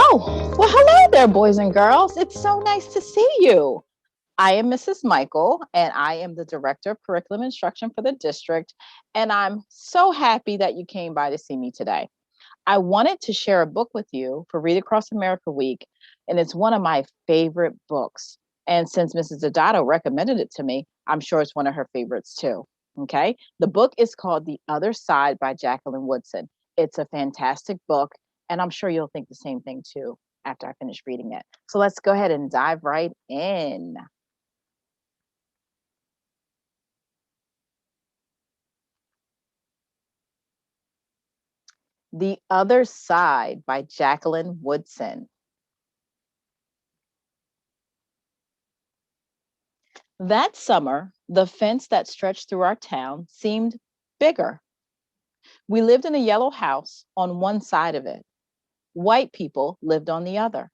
Oh, well, hello there, boys and girls. It's so nice to see you. I am Mrs. Michael, and I am the Director of Curriculum Instruction for the district. And I'm so happy that you came by to see me today. I wanted to share a book with you for Read Across America Week, and it's one of my favorite books. And since Mrs. Dodato recommended it to me, I'm sure it's one of her favorites too. Okay. The book is called The Other Side by Jacqueline Woodson. It's a fantastic book, and I'm sure you'll think the same thing too after I finish reading it. So let's go ahead and dive right in. The Other Side by Jacqueline Woodson. That summer, the fence that stretched through our town seemed bigger. We lived in a yellow house on one side of it. White people lived on the other.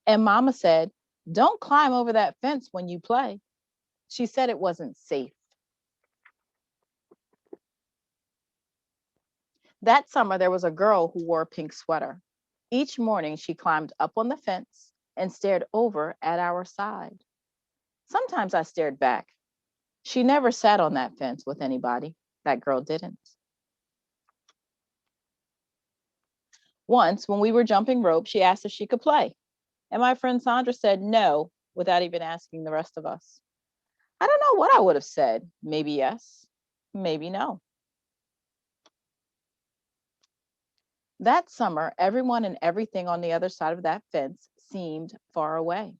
And Mama said, "Don't climb over that fence when you play." She said it wasn't safe. That summer, there was a girl who wore a pink sweater. Each morning, she climbed up on the fence and stared over at our side. Sometimes I stared back. She never sat on that fence with anybody. That girl didn't. Once, when we were jumping rope, she asked if she could play. And my friend Sandra said no without even asking the rest of us. I don't know what I would have said. Maybe yes, maybe no. That summer, everyone and everything on the other side of that fence seemed far away.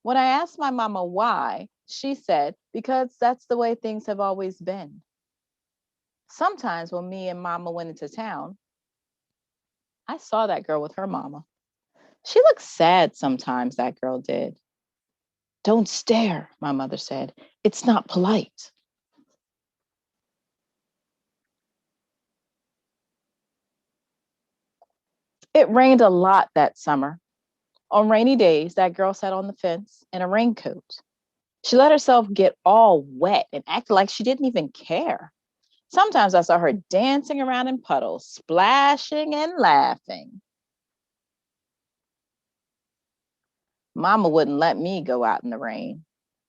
When I asked my mama why, she said, because that's the way things have always been. Sometimes when me and mama went into town, I saw that girl with her mama. She looked sad sometimes, that girl did. "Don't stare," my mother said. "It's not polite." It rained a lot that summer. On rainy days, that girl sat on the fence in a raincoat. She let herself get all wet and acted like she didn't even care. Sometimes I saw her dancing around in puddles, splashing and laughing. Mama wouldn't let me go out in the rain.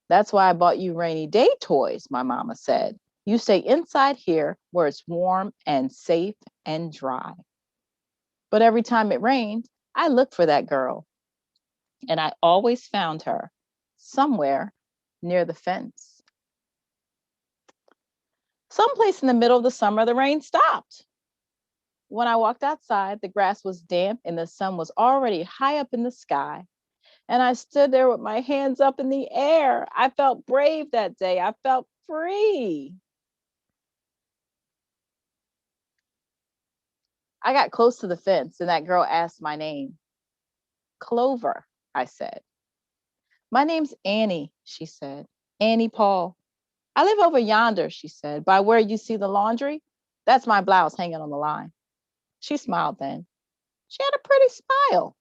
"That's why I bought you rainy day toys," my mama said. "You stay inside here where it's warm and safe and dry." But every time it rained, I looked for that girl, and I always found her somewhere near the fence. Someplace in the middle of the summer, the rain stopped. When I walked outside, the grass was damp and the sun was already high up in the sky. And I stood there with my hands up in the air. I felt brave that day. I felt free. I got close to the fence and that girl asked my name. "Clover," I said. "My name's Annie," she said. "Annie Paul. I live over yonder," she said, "by where you see the laundry. That's my blouse hanging on the line." She smiled then. She had a pretty smile.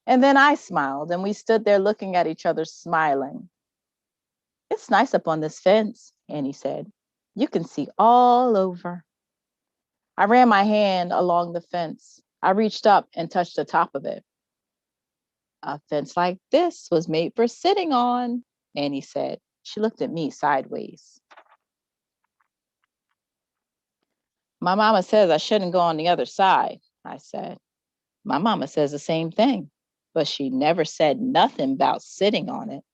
And then I smiled, and we stood there looking at each other, smiling. "It's nice up on this fence," Annie said. "You can see all over." I ran my hand along the fence. I reached up and touched the top of it. "A fence like this was made for sitting on," Annie said. She looked at me sideways. "My mama says I shouldn't go on the other side," I said. "My mama says the same thing, but she never said nothing about sitting on it."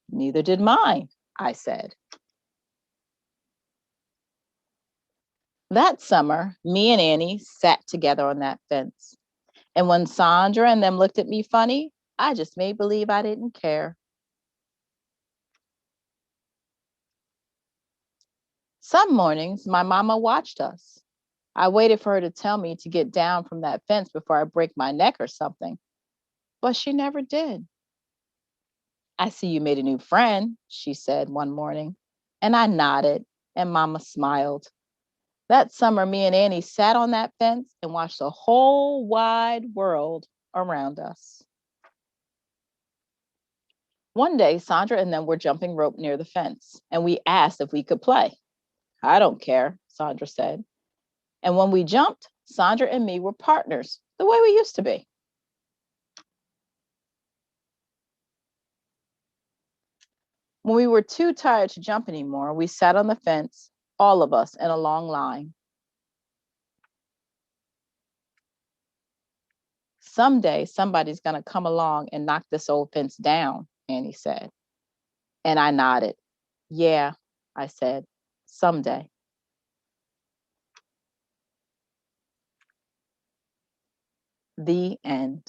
Neither did mine," I said. That summer, me and Annie sat together on that fence. And when Sandra and them looked at me funny, I just made believe I didn't care. Some mornings, my mama watched us. I waited for her to tell me to get down from that fence before I break my neck or something, but she never did. "I see you made a new friend," she said one morning. And I nodded, and mama smiled. That summer, me and Annie sat on that fence and watched the whole wide world around us. One day, Sandra and them were jumping rope near the fence, and we asked if we could play. "I don't care," Sandra said. And when we jumped, Sandra and me were partners, the way we used to be. When we were too tired to jump anymore, we sat on the fence, all of us in a long line. Someday, somebody's going to come along and knock this old fence down, Annie said. And I nodded. Yeah, I said, someday. The end.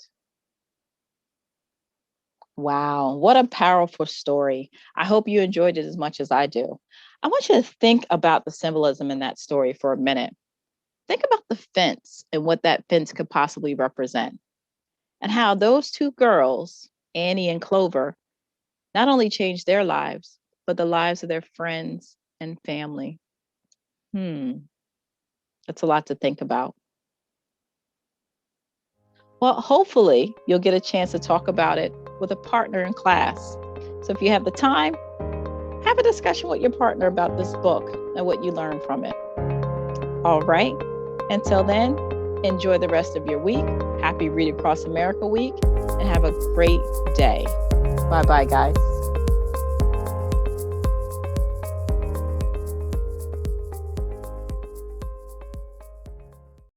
Wow, what a powerful story. I hope you enjoyed it as much as I do. I want you to think about the symbolism in that story for a minute. Think about the fence and what that fence could possibly represent, and how those two girls, Annie and Clover, not only changed their lives, but the lives of their friends and family. That's a lot to think about. Well, hopefully you'll get a chance to talk about it with a partner in class. So if you have the time, have a discussion with your partner about this book and what you learned from it. All right. Until then, enjoy the rest of your week. Happy Read Across America week, and have a great day. Bye-bye, guys.